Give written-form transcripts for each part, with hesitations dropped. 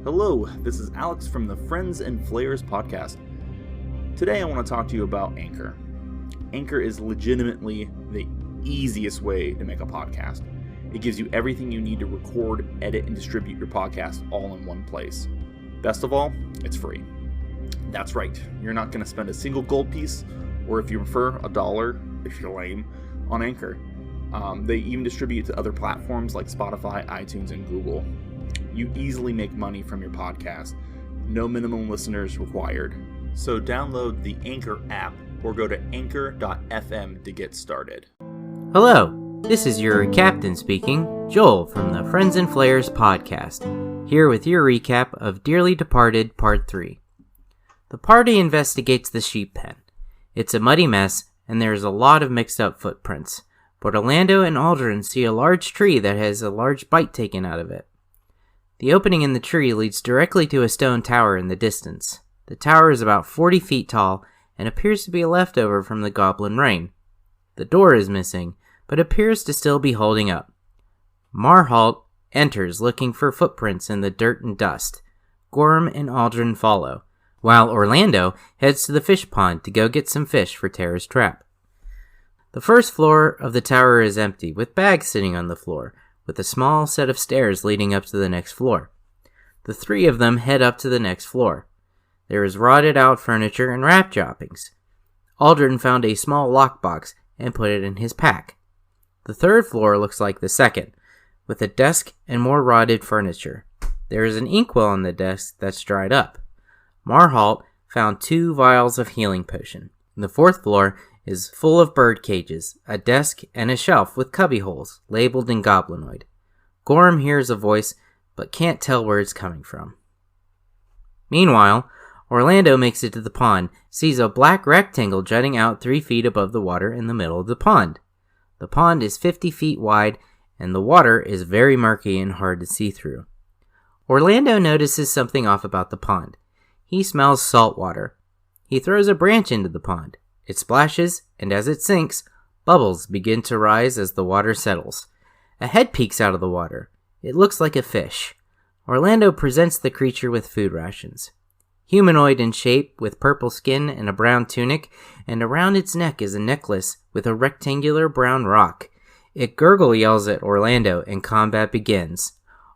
Hello, this is Alex from the Friends and Flayers podcast. Today I want to talk to you about Anchor. Anchor is legitimately the easiest way to make a podcast. It gives you everything you need to record, edit, and distribute your podcast all in one place. Best of all, it's free. That's right, you're not going to spend a single gold piece, or if you prefer, $1, if you're lame, on Anchor. They even distribute to other platforms like Spotify, iTunes, and Google. You easily make money from your podcast. No minimum listeners required. So download the Anchor app or go to anchor.fm to get started. Hello, this is your captain speaking, Joel from the Friends and Flayers podcast, here with your recap of Dearly Departed Part 3. The party investigates the sheep pen. It's a muddy mess, and there's a lot of mixed up footprints, but Orlando and Aldrin see a large tree that has a large bite taken out of it. The opening in the tree leads directly to a stone tower in the distance. The tower is about 40 feet tall and appears to be a leftover from the Goblin Rain. The door is missing, but appears to still be holding up. Marhalt enters looking for footprints in the dirt and dust. Gorham and Aldrin follow, while Orlando heads to the fish pond to go get some fish for Tara's trap. The first floor of the tower is empty, with bags sitting on the floor, with a small set of stairs leading up to the next floor. The three of them head up to the next floor. There is rotted out furniture and wrap droppings. Aldrin found a small lockbox and put it in his pack. The third floor looks like the second, with a desk and more rotted furniture. There is an inkwell on the desk that's dried up. Marhalt found 2 vials of healing potion. The fourth floor is full of bird cages, a desk, and a shelf with cubby holes, labeled in Goblinoid. Gorham hears a voice, but can't tell where it's coming from. Meanwhile, Orlando makes it to the pond, sees a black rectangle jutting out 3 feet above the water in the middle of the pond. The pond is 50 feet wide, and the water is very murky and hard to see through. Orlando notices something off about the pond. He smells salt water. He throws a branch into the pond. It splashes, and as it sinks, bubbles begin to rise as the water settles. A head peeks out of the water. It looks like a fish. Orlando presents the creature with food rations. Humanoid in shape, with purple skin and a brown tunic, and around its neck is a necklace with a rectangular brown rock. It gurgle yells at Orlando, and combat begins.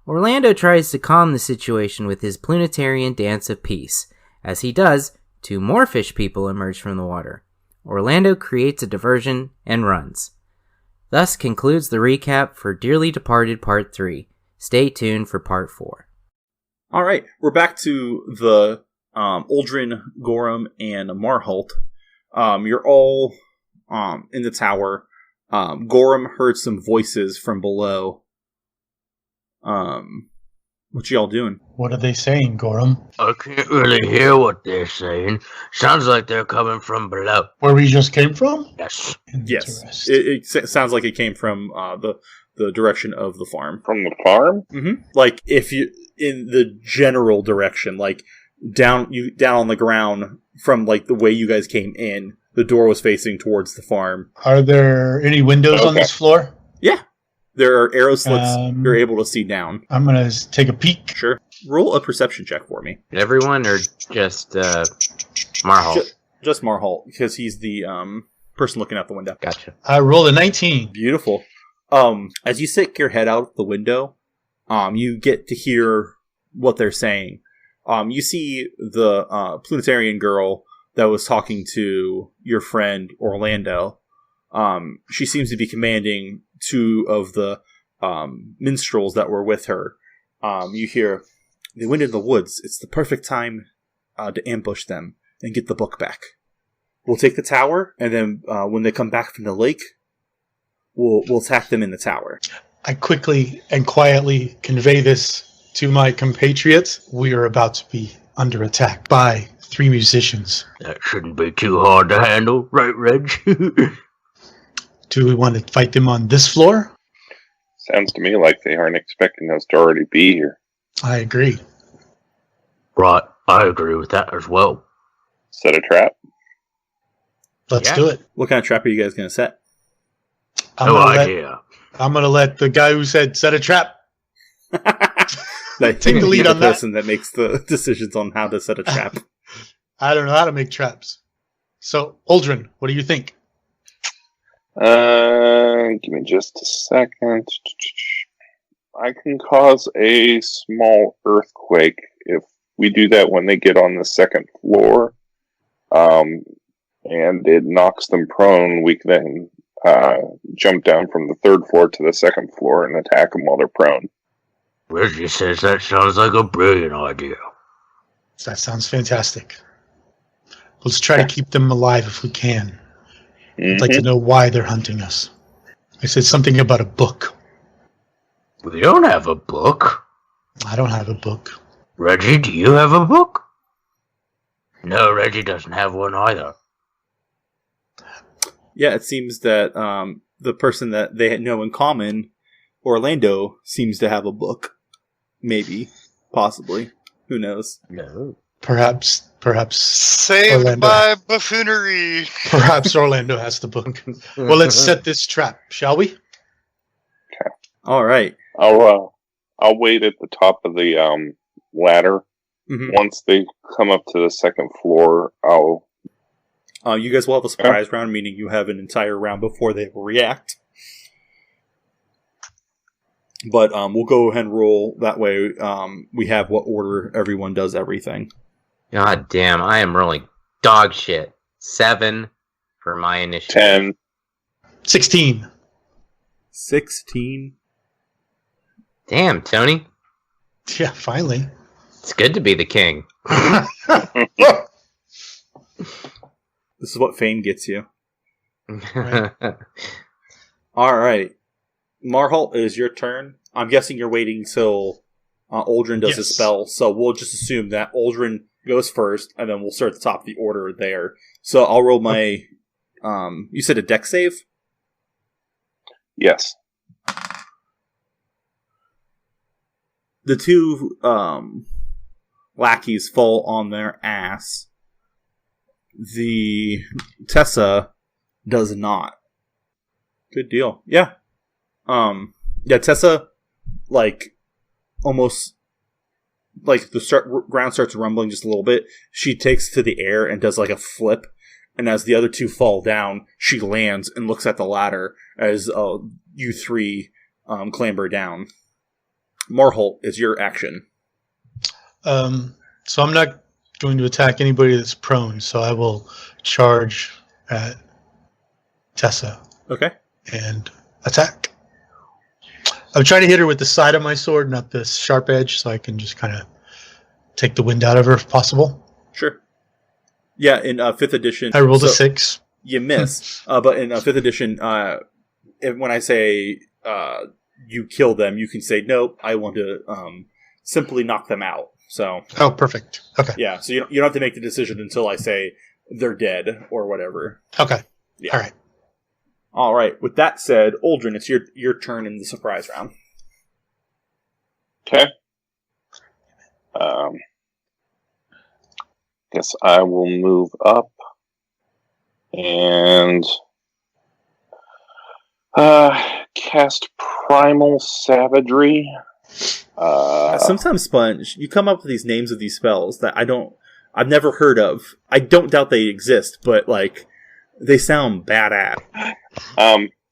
Orlando tries to calm the situation with his Planetarian Dance of Peace. As he does, 2 more fish people emerge from the water. Orlando creates a diversion and runs. Thus concludes the recap for Dearly Departed Part 3. Stay tuned for Part 4. Alright, we're back to the Aldrin, Gorham, and Marhalt. You're all in the tower. Gorham heard some voices from below. What y'all doing? What are they saying, Gorham? I can't really hear what they're saying. Sounds like they're coming from below. Where we just came from? Yes. Yes. It sounds like it came from the direction of the farm. From the farm? Mm-hmm. Like, if you, in the general direction, like, down on the ground from, like, the way you guys came in, the door was facing towards the farm. Are there any windows on this floor? Yeah. There are arrow slits you're able to see down. I'm going to take a peek. Sure. Roll a perception check for me. Everyone or just Marhalt? Just Marhalt, because he's the person looking out the window. Gotcha. I rolled a 19. Beautiful. As you stick your head out the window, you get to hear what they're saying. You see the Planetarian girl that was talking to your friend Orlando. She seems to be commanding 2 of the minstrels that were with her. You hear, "They went in the woods. It's the perfect time to ambush them and get the book back. We'll take the tower, and then when they come back from the lake, we'll attack them in the tower." I quickly and quietly convey this to my compatriots. We are about to be under attack by 3 musicians. That shouldn't be too hard to handle, right, Reg? Do we want to fight them on this floor? Sounds to me like they aren't expecting us to already be here. I agree. Right, I agree with that as well. Set a trap? Let's do it. What kind of trap are you guys going to set? I'm going to let the guy who said set a trap. That Take the lead you're on that. person that makes the decisions on how to set a trap. I don't know how to make traps. So, Uldren, what do you think? Give me just a second. I can cause a small earthquake if we do that when they get on the second floor. And it knocks them prone. We can then jump down from the third floor to the second floor and attack them while they're prone. Reggie says that sounds like a brilliant idea. That sounds fantastic. Let's try to keep them alive if we can. I'd like to know why they're hunting us. I said something about a book. We don't have a book. I don't have a book. Reggie, do you have a book? No, Reggie doesn't have one either. Yeah, it seems that the person that they know in common, Orlando, seems to have a book. Maybe. Possibly. Who knows? No. Perhaps Saved Orlando. by buffoonery. Perhaps Orlando has the book. Well, let's set this trap, shall we? All right. I'll wait at the top of the ladder. Mhm. Once they come up to the second floor, I'll... You guys will have a surprise round, meaning you have an entire round before they react. But we'll go ahead and roll. That way we have what order everyone does everything. God damn, I am rolling dog shit. 7 for my initiative. 10. 16. 16. Damn, Tony. Yeah, finally. It's good to be the king. This is what fame gets you. Right. All right. Marholt, it is your turn. I'm guessing you're waiting till Uldren does his Yes. spell, so we'll just assume that Uldren goes first, and then we'll start at the top of the order there. So I'll roll my... you said a dex save? Yes. The two lackeys fall on their ass. The Tessa does not. Good deal. Yeah. Yeah, Tessa, like, almost, like, the ground starts rumbling just a little bit. She takes to the air and does, like, a flip. And as the other two fall down, she lands and looks at the ladder as you three clamber down. Marholt, is your action. So I'm not going to attack anybody that's prone, so I will charge at Tessa Okay. and attack. I'm trying to hit her with the side of my sword, not the sharp edge, so I can just kind of take the wind out of her if possible. Sure. Yeah, in 5th edition... I rolled a 6. You miss, but in 5th edition, when I say you kill them, you can say, nope, I want to simply knock them out. So, Oh, perfect. Okay. yeah, so you don't have to make the decision until I say they're dead or whatever. Okay. Yeah. All right. All right, with that said, Uldren, it's your turn in the surprise round. Okay. Guess I will move up and cast Primal Savagery. Sometimes, Sponge, you come up with these names of these spells that I've never heard of. I don't doubt they exist, but, like, they sound badass.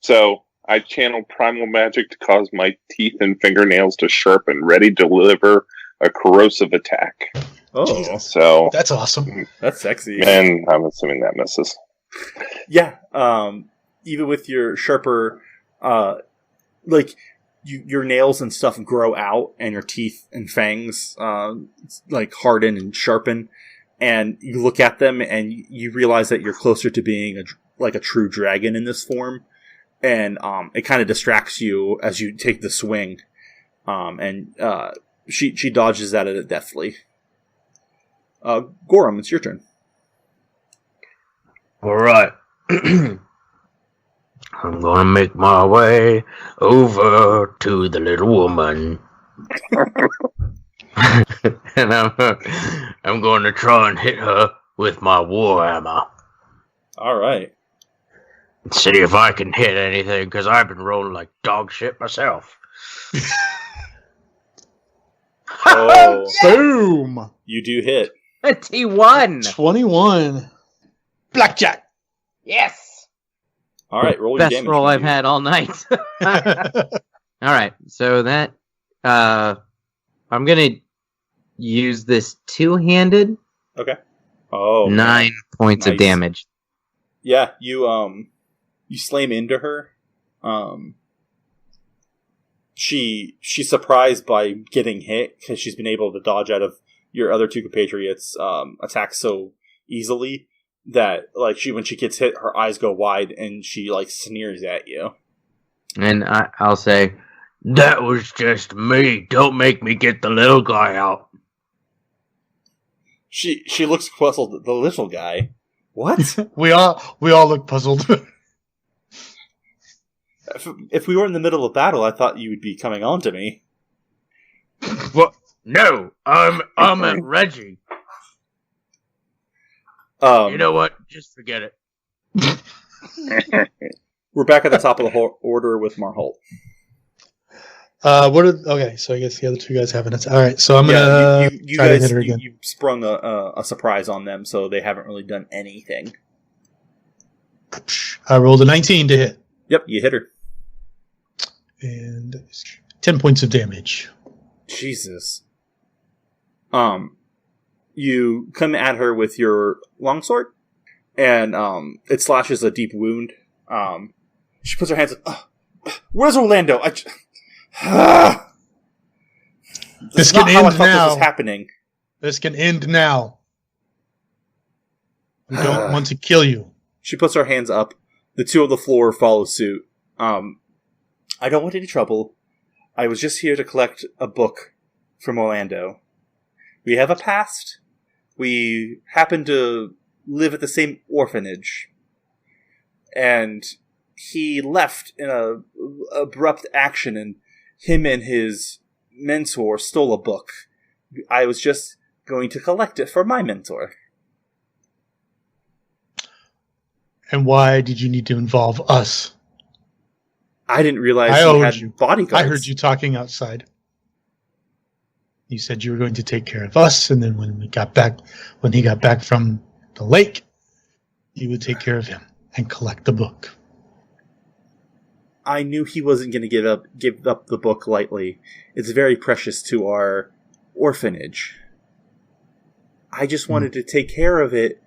So I channel primal magic to cause my teeth and fingernails to sharpen, ready to deliver a corrosive attack. Oh, So, That's awesome. that's sexy. and I'm assuming that misses. Yeah, even with your sharper, like, your nails and stuff grow out, and your teeth and fangs, like, harden and sharpen, and you look at them, and you realize that you're closer to being a true dragon in this form, and it kind of distracts you as you take the swing, and she dodges out of it deftly. Gorham, it's your turn. Alright. I'm gonna make my way over to the little woman. And I'm going to try and hit her with my warhammer. All right. See if I can hit anything, because I've been rolling like dog shit myself. Oh, Boom! you do hit. A T1. 21. Blackjack. Yes. All right, roll your Best damage. roll I've Matthew. had all night. All right, so that I'm gonna use this two-handed. Okay. Oh, 9 points of Nice. damage. yeah. You slam into her. She's surprised by getting hit because she's been able to dodge out of your other two compatriots' attacks so easily that like when she gets hit, her eyes go wide and she like sneers at you. And I'll say, That was just me. Don't make me get the little guy out. She looks puzzled. The little guy. What? we all look puzzled. If we were in the middle of battle, I thought you would be coming on to me. What? No, I'm at Reggie. You know what? Just forget it. We're back at the top of the order with Marholt. Okay, so I guess the other two guys haven't. All right, so I'm gonna you try guys to hit her again. you sprung a surprise on them, so they haven't really done anything. I rolled a 19 to hit, Yep, you hit her. and 10 points of damage. Jesus. You come at her with your longsword, and it slashes a deep wound. She puts her hands up. Where's Orlando? This is can not how I end thought now. This was happening. This can end now. We don't want to kill you. She puts her hands up. The two on the floor follow suit. I don't want any trouble. I was just here to collect a book from Orlando. We have a past. We happen to live at the same orphanage. And he left in a abrupt action, and him and his mentor stole a book. I was just going to collect it for my mentor. And why did you need to involve us? I didn't realize I he owed had you. bodyguards. I heard you talking outside. You said you were going to take care of us, and then when he got back from the lake, you would take care of him and collect the book. I knew he wasn't going to give up the book lightly. It's very precious to our orphanage. I just wanted to take care of it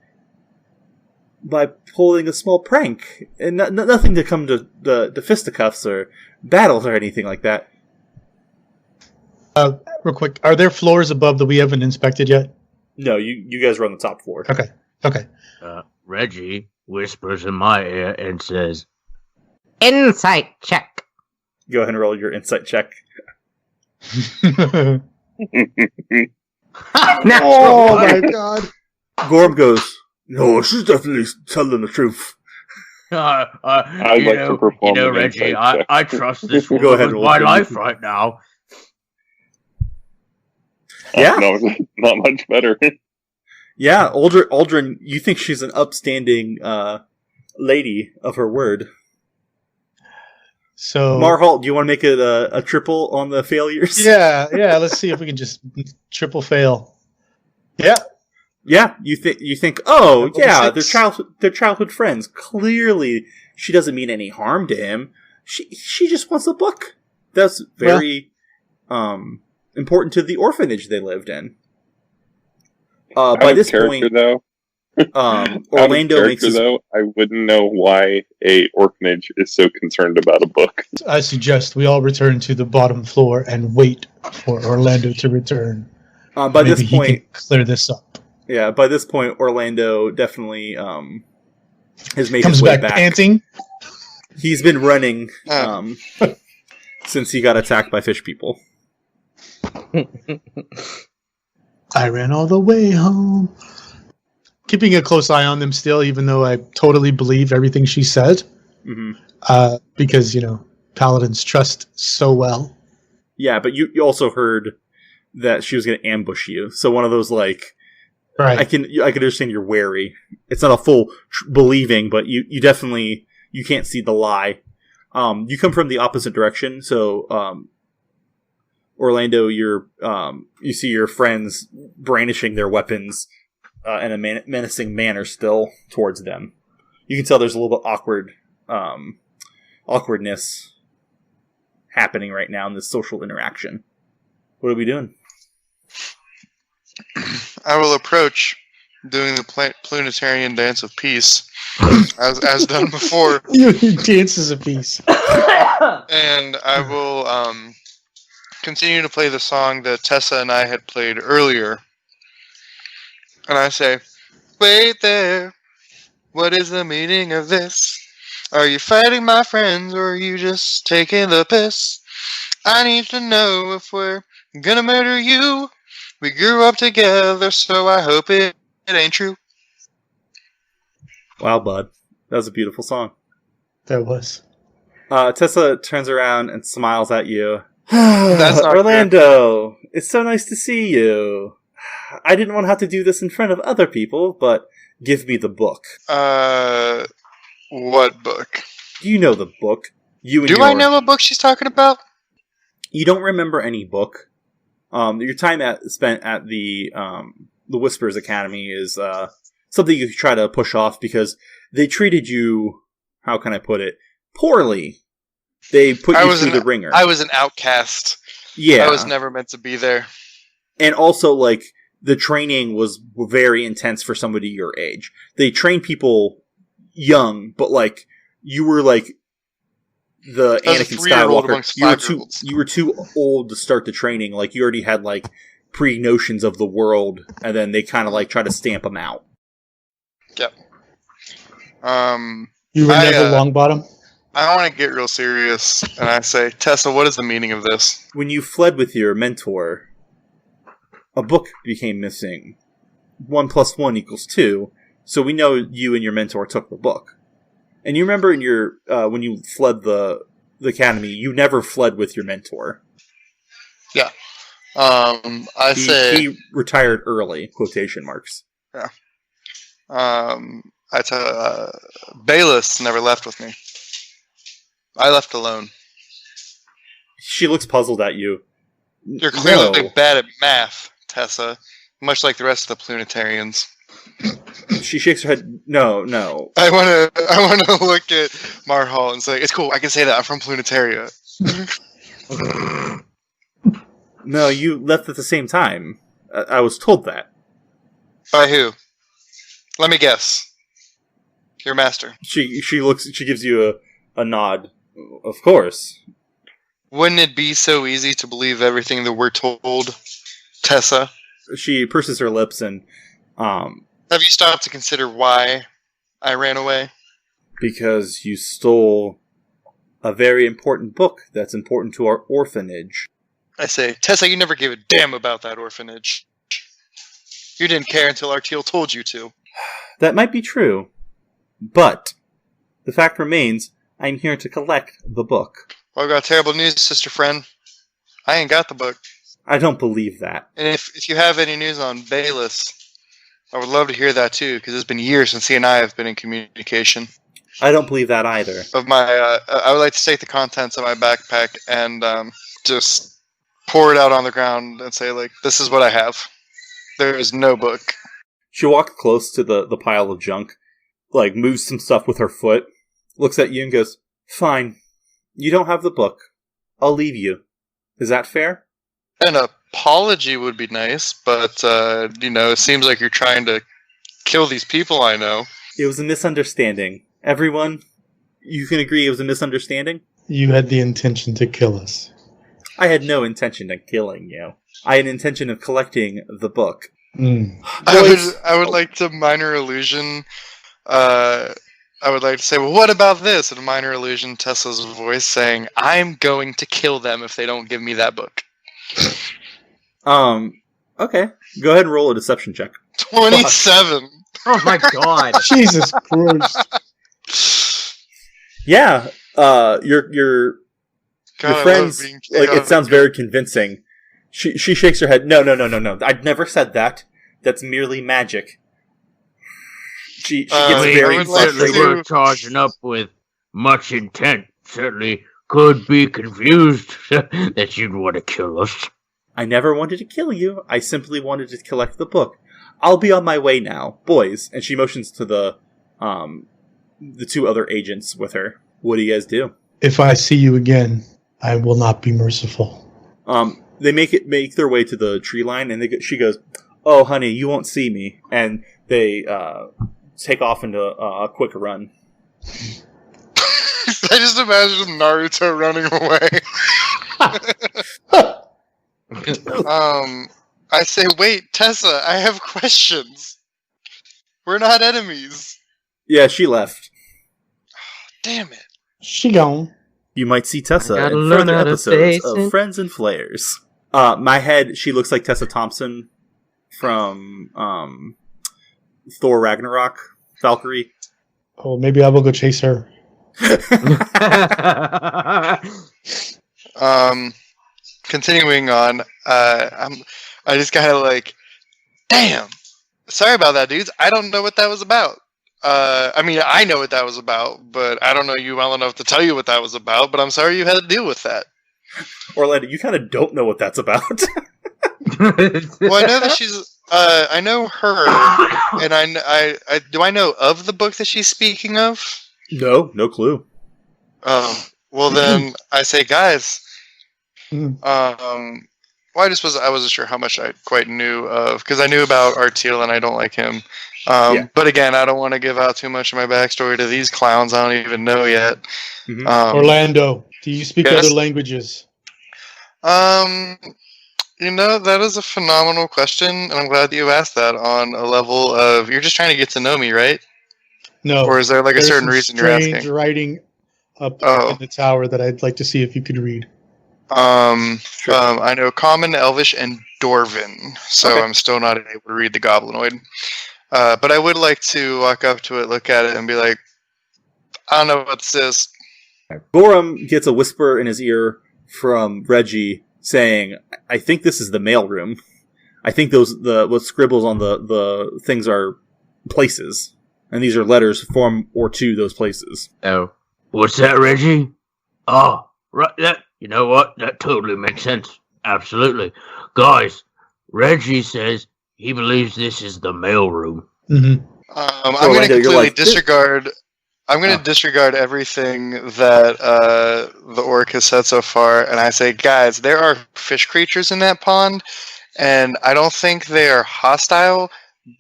by pulling a small prank, and nothing to come to the fisticuffs or battles or anything like that. Real quick, are there floors above that we haven't inspected yet? No, you guys are on the top floor. Okay. Reggie whispers in my ear and says, insight check. Go ahead and roll your insight check. Oh Natural my god. Gorm goes, no, she's definitely telling the truth. I'd like to perform an Reggie, insight check. I trust this Go woman ahead, with roll my it. life right now. Yeah. No, not much better. Yeah, Aldrin, you think she's an upstanding lady of her word. So Marholt, do you want to make it a triple on the failures? yeah. Let's see if we can just triple fail. Yeah. Yeah, you think, oh Level yeah, 6. they're childhood friends. Clearly, she doesn't mean any harm to him. She just wants a book. That's very important to the orphanage they lived in. By this point, though, Orlando makes his, I wouldn't know why a orphanage is so concerned about a book. I suggest we all return to the bottom floor and wait for Orlando to return. by Maybe this he point, can clear this up. yeah, by this point, Orlando definitely has made Comes his way back back. panting. He's been running since he got attacked by fish people. I ran all the way home. Keeping a close eye on them still, even though I totally believe everything she said. Mm-hmm. Because, Paladins trust so well. Yeah, but you also heard that she was going to ambush you. So one of those, like, Right. I can understand you're wary. It's not a full believing, but you definitely, you can't see the lie. You come from the opposite direction, so Orlando, you see your friends brandishing their weapons in a menacing manner still towards them. You can tell there's a little bit awkwardness happening right now in this social interaction. What are we doing? I will approach doing the planetarian dance of peace, as done before. He dances a piece. And I will continue to play the song that Tessa and I had played earlier. And I say, wait there, what is the meaning of this? Are you fighting my friends, or are you just taking the piss? I need to know if we're gonna murder you. We grew up together, so I hope it ain't true. Wow, bud. That was a beautiful song. That was. Tessa turns around and smiles at you. That's not Orlando, it's so nice to see you. I didn't want to have to do this in front of other people, but give me the book. What book? You know the book. Do I know what book she's talking about? You don't remember any book. Your time spent at the Whispers Academy is something you try to push off because they treated you, how can I put it, poorly. They put you through the ringer. I was an outcast. Yeah. I was never meant to be there. And also, like, the training was very intense for somebody your age. They trained people young, but, like, you were, like, the Anakin Skywalker. You were too old to start the training. Like, you already had, like, pre-notions of the world, and then they kind of, like, try to stamp them out. Yep. You were Neville Longbottom? I want to get real serious, and I say, Tessa, what is the meaning of this? When you fled with your mentor, a book became missing. 1 + 1 = 2, so we know you and your mentor took the book. And you remember in your when you fled the academy, you never fled with your mentor. Yeah. I say... He retired early, quotation marks. Yeah. I tell Bayless never left with me. I left alone. She looks puzzled at you. You're clearly bad at math, Tessa. Much like the rest of the Planetarians. She shakes her head. No. I wanna look at Marhal and say, it's cool, I can say that, I'm from Planetaria. No, you left at the same time. I was told that. By who? Let me guess. Your master. She gives you a nod. Of course. Wouldn't it be so easy to believe everything that we're told, Tessa? She purses her lips and have you stopped to consider why I ran away? Because you stole a very important book that's important to our orphanage. I say, Tessa, you never gave a damn about that orphanage. You didn't care until Arteal told you to. That might be true, but the fact remains, I'm here to collect the book. Well, I've got terrible news, sister friend. I ain't got the book. I don't believe that. And if you have any news on Bayless, I would love to hear that too, because it's been years since he and I have been in communication. I don't believe that either. I would like to take the contents of my backpack and just pour it out on the ground and say, like, this is what I have. There is no book. She walks close to the pile of junk, like, moves some stuff with her foot, looks at you and goes, fine, you don't have the book. I'll leave you. Is that fair? An apology would be nice, but, it seems like you're trying to kill these people I know. It was a misunderstanding. Everyone, you can agree it was a misunderstanding? You had the intention to kill us. I had no intention of killing you. I had an intention of collecting the book. I would like to minor illusion. I would like to say, well, what about this? And a minor illusion, Tessa's voice saying, I'm going to kill them if they don't give me that book. Okay. Go ahead and roll a deception check. 27. Oh my god. Jesus Christ. Yeah. Your friends, like, it sounds very convincing. She shakes her head. No. I'd never said that. That's merely magic. She gets very Certainly frustrated. we're charging up with much intent. Certainly could be confused that you'd want to kill us. I never wanted to kill you. I simply wanted to collect the book. I'll be on my way now, boys. And she motions to the two other agents with her. What do you guys do? If I see you again, I will not be merciful. They make their way to the tree line, and she goes, "Oh, honey, you won't see me." And they take off into a quick run. I just imagine Naruto running away. I say, wait, Tessa, I have questions. We're not enemies. Yeah, she left. Damn it. She gone. You might see Tessa I gotta in learn further how to episodes face of it. Friends and Flayers. My head, she looks like Tessa Thompson from Thor Ragnarok, Valkyrie. Oh, maybe I will go chase her. Continuing on, I just kind of like, damn. Sorry about that, dudes. I don't know what that was about. I mean, I know what that was about, but I don't know you well enough to tell you what that was about, but I'm sorry you had to deal with that. Orlando, you kind of don't know what that's about. Well, I know that she's, I know her, and I do I know of the book that she's speaking of? No clue. Well then, I say, guys, Mm. well, I wasn't sure how much I quite knew of, because I knew about Arteal and I don't like him. Yeah. But again, I don't want to give out too much of my backstory to these clowns I don't even know yet. Mhm. Orlando, do you speak yes. other languages? You know, that is a phenomenal question, and I'm glad that you asked that on a level of, you're just trying to get to know me, right? No. Or is there like a There's certain some reason you're strange asking? writing up Oh. in the tower that I'd like to see if you could read. Sure. I know Common, Elvish, and Dwarven, so Okay. I'm still not able to read the Goblinoid. But I would like to walk up to it, look at it, and be like, I don't know what's this. Gorham gets a whisper in his ear from Reggie saying, "I think this is the mailroom. I think what scribbles on the things are places, and these are letters from or to those places." Oh. What's that, Reggie? Oh, right. You know what? That totally makes sense. Absolutely. Guys, Reggie says he believes this is the mailroom. Mm-hmm. I'm So, going to Orlando, you're completely like, disregard. I'm going to Oh. disregard everything that the orc has said so far, and I say, guys, there are fish creatures in that pond, and I don't think they are hostile.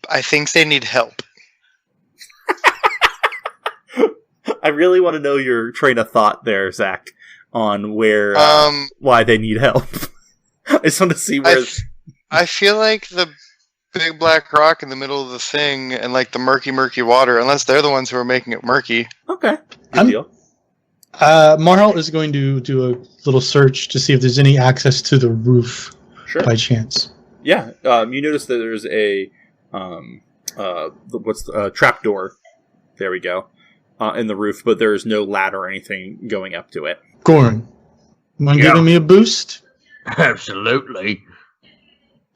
I think they need help. I really want to know your train of thought there, Zach, on where why they need help. I just want to see where. I feel like the big black rock in the middle of the thing, and like the murky water, unless they're the ones who are making it murky. Okay, good I'm- deal. Marhal is going to do a little search to see if there's any access to the roof Sure. by chance. Yeah, you notice that there's a trapdoor. There we go. In the roof, but there's no ladder or anything going up to it. Goran, mind Yeah. giving me a boost? Absolutely.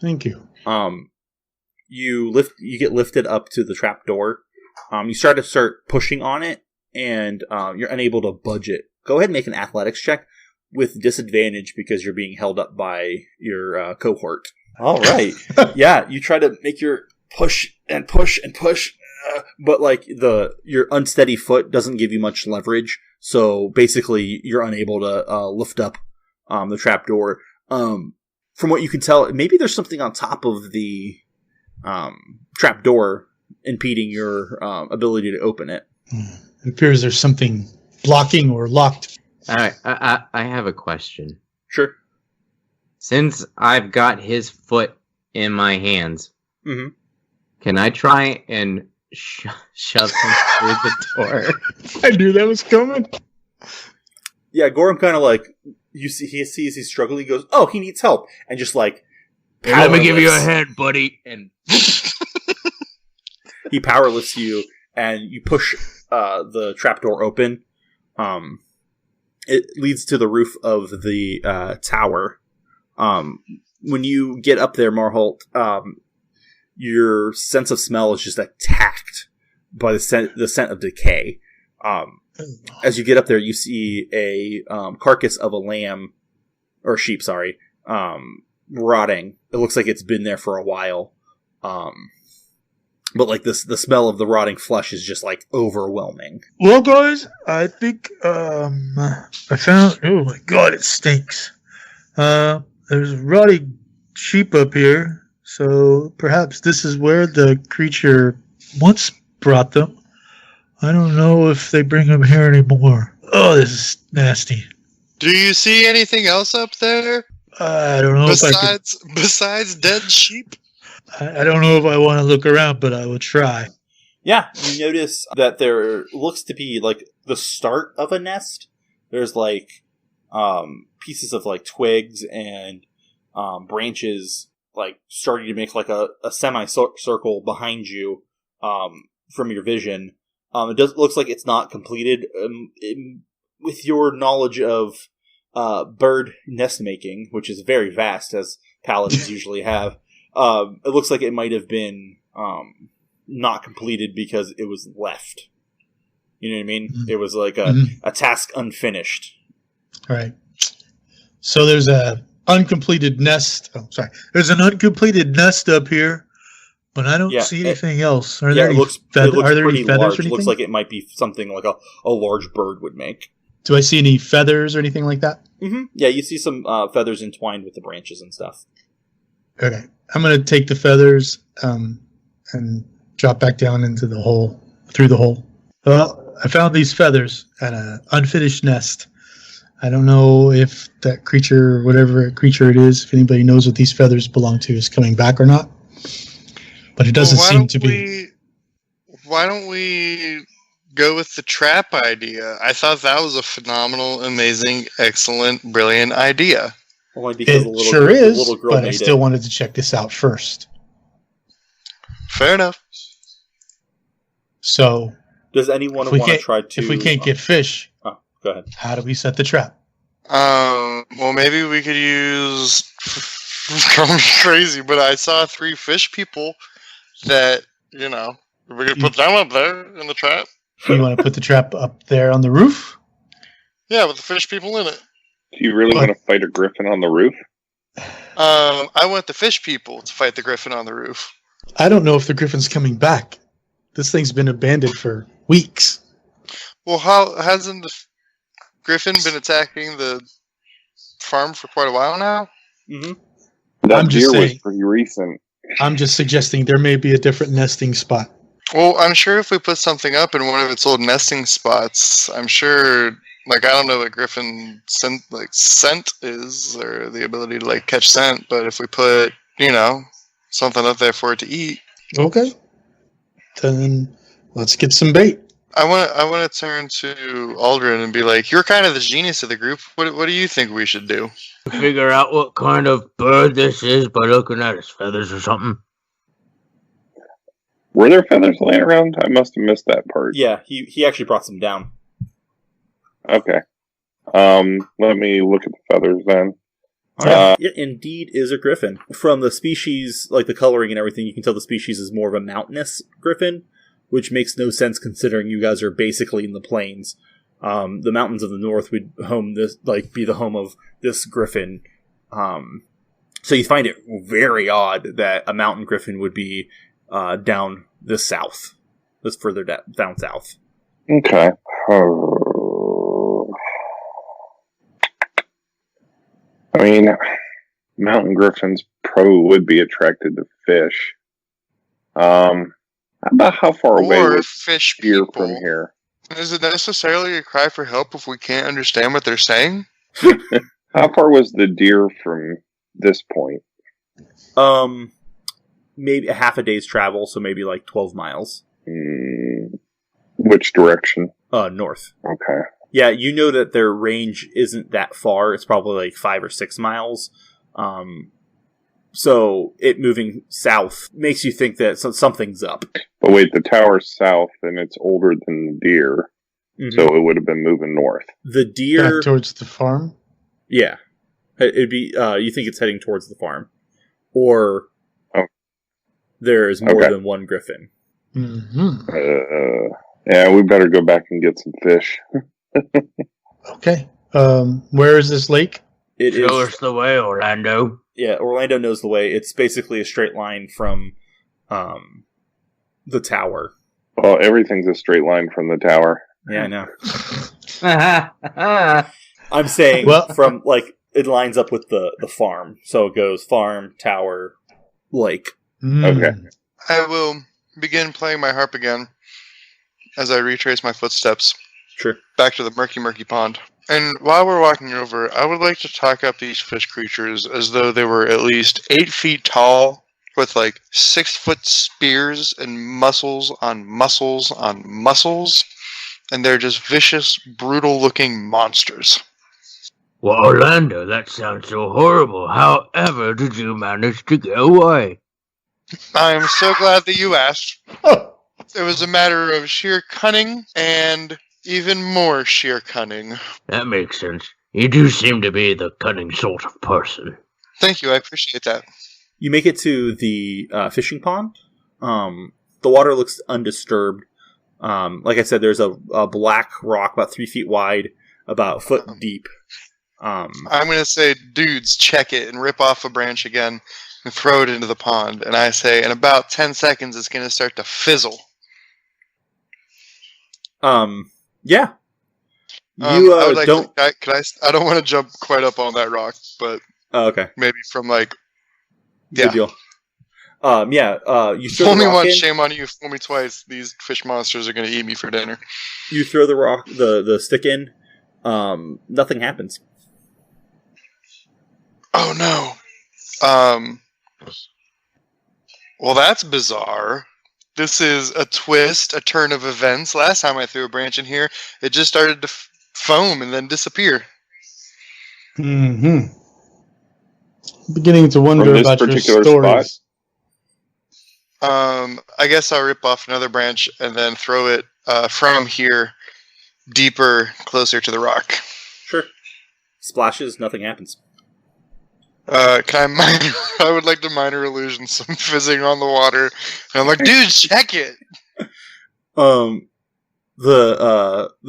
Thank you. You get lifted up to the trapdoor. You start pushing on it, and you're unable to budge it. Go ahead and make an athletics check with disadvantage because you're being held up by your cohort. All right. Yeah, you try to make your push and push and push. But like your unsteady foot doesn't give you much leverage, so basically you're unable to lift up the trapdoor. From what you can tell, maybe there's something on top of the trapdoor impeding your ability to open it. It appears there's something blocking or locked. Alright, I have a question. Sure. Since I've got his foot in my hands, Mm-hmm. can I try and shove him through the door? I knew that was coming. Yeah, Gorham kind of like he sees he's struggling. He goes, "Oh, he needs help," and just like Hey, let me give you a powerlifts. hand, buddy. And He powerlifts you, and you push the trapdoor open. It leads to the roof of the tower. When you get up there, Marholt, your sense of smell is just attacked by the scent of decay. As you get up there, you see a carcass of a lamb, or sheep, sorry, rotting. It looks like it's been there for a while. But like the smell of the rotting flesh is just like overwhelming. Well, guys, I think I found. Oh my god, it stinks. There's a rotting sheep up here, so perhaps this is where the creature once brought them. I don't know if they bring them here anymore. Oh, this is nasty. Do you see anything else up there I don't know besides dead sheep? I don't know if I want to look around, but I will try. Yeah, you notice that there looks to be like the start of a nest. There's like pieces of like twigs and branches like starting to make like a semi-circle behind you from your vision. It looks like it's not completed. With your knowledge of bird nest making, which is very vast, as paladins usually have, it looks like it might have been not completed because it was left. You know what I mean? Mm-hmm. It was like a task unfinished. All right. So there's a uncompleted nest. Oh, sorry. There's an uncompleted nest up here, but I don't see anything else. Are there any feathers or anything? It looks like it might be something like a large bird would make. Do I see any feathers or anything like that? Mm-hmm. Yeah, you see some feathers entwined with the branches and stuff. Okay. I'm going to take the feathers and drop back down into the hole, through the hole. Well, I found these feathers at an unfinished nest. I don't know if that creature, whatever creature it is, if anybody knows what these feathers belong to, is coming back or not. But it doesn't seem to be. Why don't we go with the trap idea? I thought that was a phenomenal, amazing, excellent, brilliant idea. Only because it sure is, but I still wanted to check this out first. Fair enough. So, does anyone want to try to? If we can't get fish, go ahead. How do we set the trap? Well, maybe we could use. Call me crazy, but I saw 3 fish people that we could put them up there in the trap. You want to put the trap up there on the roof? Yeah, with the fish people in it. Do you really want to fight a griffin on the roof? I want the fish people to fight the griffin on the roof. I don't know if the griffin's coming back. This thing's been abandoned for weeks. Well, how hasn't the griffin been attacking the farm for quite a while now? Mm-hmm. That deer was pretty recent. I'm just suggesting there may be a different nesting spot. Well, I'm sure if we put something up in one of its old nesting spots, I'm sure, I don't know what griffin scent is, or the ability to, catch scent, but if we put, something up there for it to eat. Okay. Then let's get some bait. I want to turn to Aldrin and be like, you're kind of the genius of the group. What do you think we should do? Figure out what kind of bird this is by looking at its feathers or something. Were there feathers laying around? I must have missed that part. Yeah, he actually brought some down. Okay. Let me look at the feathers then. It indeed is a griffin. From the species, like the coloring and everything, you can tell the species is more of a mountainous griffin, which makes no sense considering you guys are basically in the plains. The mountains of the north would be the home of this griffin. So you find it very odd that a mountain griffin would be down the south. That's further down south. Okay. I mean, mountain griffins probably would be attracted to fish. About how far away was fish deer people from here? Is it necessarily a cry for help if we can't understand what they're saying? How far was the deer from this point? Maybe a half a day's travel, so maybe 12 miles. Which direction? North. Okay. Yeah, you know that their range isn't that far. It's probably 5 or 6 miles. So it moving south makes you think that something's up. But wait, the tower's south and it's older than the deer. Mm-hmm. So it would have been moving north. The deer... towards the farm? Yeah. It'd be... you think it's heading towards the farm. Or... there's more than one griffin. Mm-hmm. Yeah, we better go back and get some fish. Okay. Where is this lake? It Show is. us the way, Orlando. Yeah, Orlando knows the way. It's basically a straight line from the tower. Well, everything's a straight line from the tower. Yeah, I know. I'm saying from, like, it lines up with the farm. So it goes farm, tower, lake. Okay. I will begin playing my harp again as I retrace my footsteps Sure. back to the murky pond. And while we're walking over, I would like to talk up these fish creatures as though they were at least 8 feet tall, with like 6-foot spears and muscles on muscles on muscles, and they're just vicious, brutal-looking monsters. Well, Orlando, that sounds so horrible. However did you manage to get away? I am so glad that you asked. Oh. It was a matter of sheer cunning and even more sheer cunning. That makes sense. You do seem to be the cunning sort of person. Thank you, I appreciate that. You make it to the fishing pond. The water looks undisturbed. Like I said, there's a black rock about 3 feet wide, about a foot deep. I'm going to say, dudes, check it, and rip off a branch again and throw it into the pond. And I say, in about 10 seconds, it's going to start to fizzle. Yeah. I You would like don't. I don't want to jump quite up on that rock, but Oh, okay. maybe from like, Good yeah. deal. You throw Fool the me rock once, in. shame on you. Fool me twice. These fish monsters are going to eat me for dinner. You throw the rock, the stick in. Nothing happens. Oh no. Well, that's bizarre. This is a twist, a turn of events. Last time I threw a branch in here, it just started to foam and then disappear. Mm-hmm. Beginning to wonder From this about your particular stories. I guess I'll rip off another branch and then throw it from here deeper, closer to the rock. Sure. Splashes. Nothing happens. Can I I would like to minor illusion some fizzing on the water. And I'm like, dude, check it! The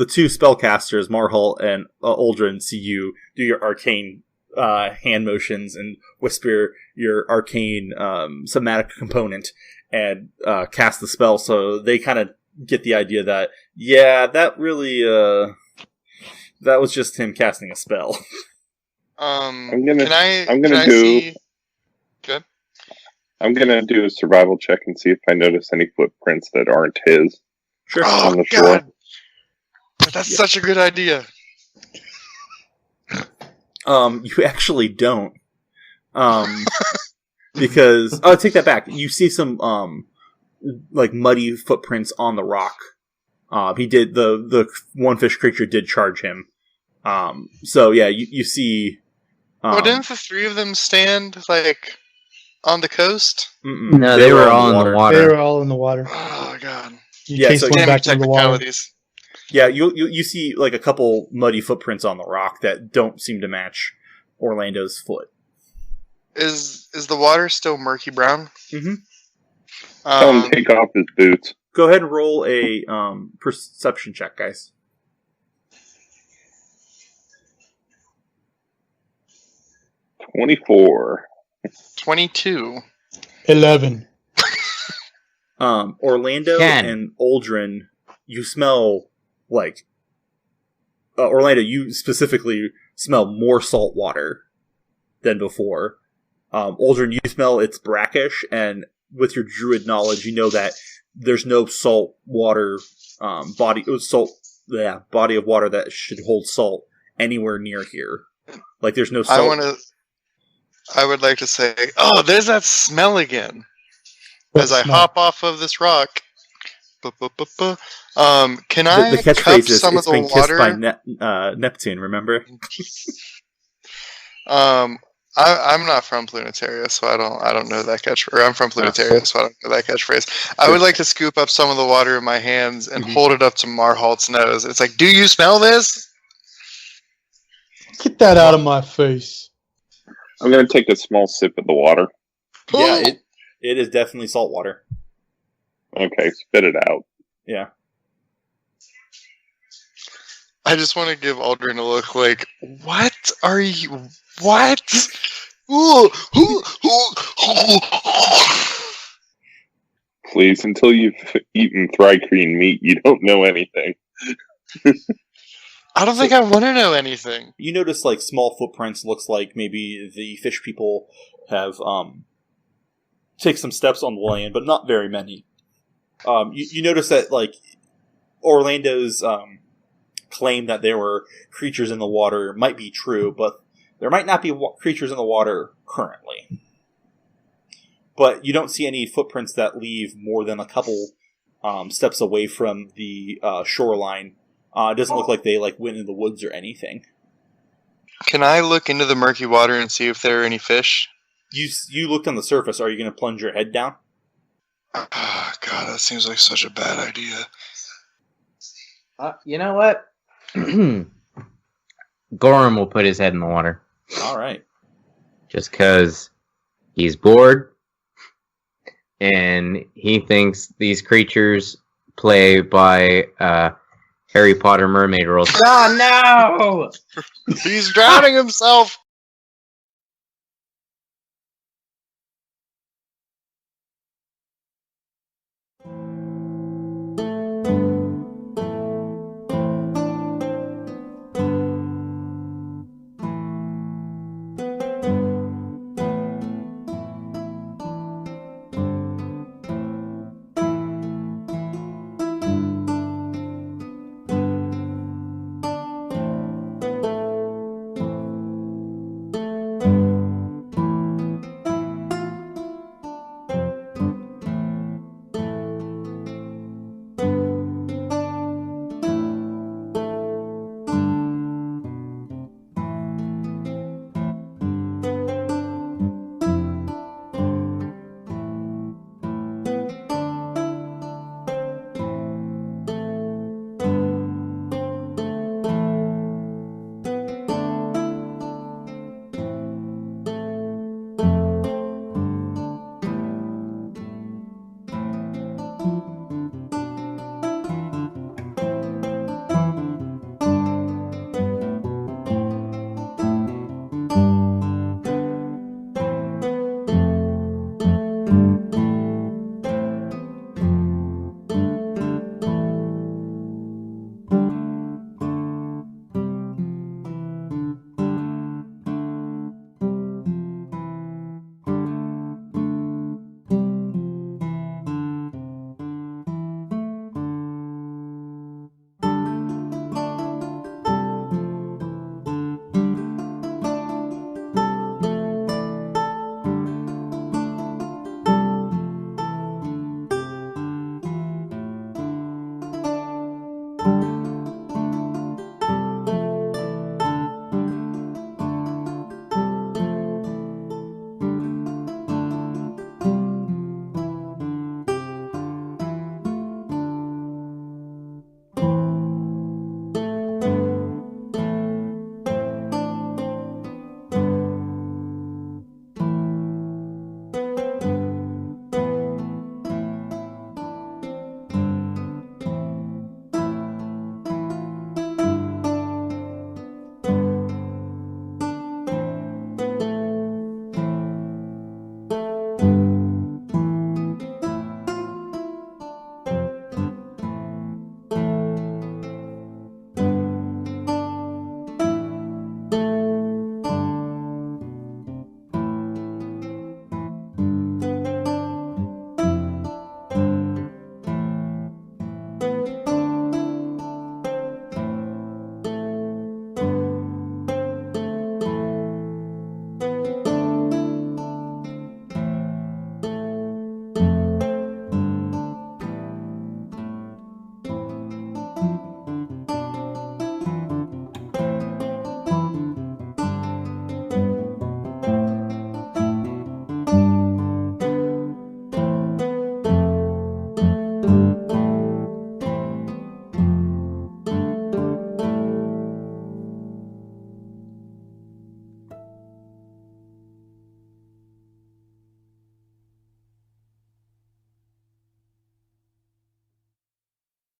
two spellcasters, Marhalt and Uldren, see you do your arcane hand motions and whisper your arcane somatic component and cast the spell. So they kind of get the idea that, yeah, that really that was just him casting a spell. I'm gonna do a survival check and see if I notice any footprints that aren't his Sure. on Oh, the shore. God! That's such a good idea. You actually don't. Because I take that back. You see some like muddy footprints on the rock. He did the one fish creature did charge him. So yeah, you see. Well, didn't the three of them stand like on the coast? No, they were all in the They water. were all in the water. Oh God! You Yeah, chased so one Damn back into the water. technicalities. Yeah, you see like a couple muddy footprints on the rock that don't seem to match Orlando's foot. Is the water still murky brown? Mm-hmm. Tell him to take off his boots. Go ahead and roll a perception check, guys. 24. 22. 11. Orlando 10. and Uldren, you smell like Orlando. You specifically smell more salt water than before. Uldren, you smell it's brackish, and with your druid knowledge, you know that there's no salt water body of water that should hold salt anywhere near here. Like there's no salt. I would like to say, oh, there's that smell again. As I hop off of this rock. Can I The cup catchphrase is some of it's the been water? kissed by Neptune, remember? I'm not from Planetaria, so I don't know that catchphrase. Or I'm from Planetaria, so I don't know that catchphrase. I would like to scoop up some of the water in my hands and hold it up to Marhalt's nose. It's like, do you smell this? Get that out of my face. I'm going to take a small sip of the water. Yeah, it is definitely salt water. Okay, spit it out. Yeah. I just want to give Aldrin a look like, what are you? What? Ooh, ooh, ooh, ooh. Please, until you've eaten Thri-Kreen meat, you don't know anything. I don't think I want to know anything. You notice like small footprints. Looks like maybe the fish people have take some steps on the land, but not very many. You notice that like Orlando's claim that there were creatures in the water might be true, but there might not be creatures in the water currently. But you don't see any footprints that leave more than a couple steps away from the shoreline. It doesn't look like they went in the woods or anything. Can I look into the murky water and see if there are any fish? You looked on the surface. Are you going to plunge your head down? Oh, God, that seems like such a bad idea. You know what? Gorham will put his head in the water. All right. Just because he's bored and he thinks these creatures play by Harry Potter mermaid rules. Oh, no! He's drowning himself!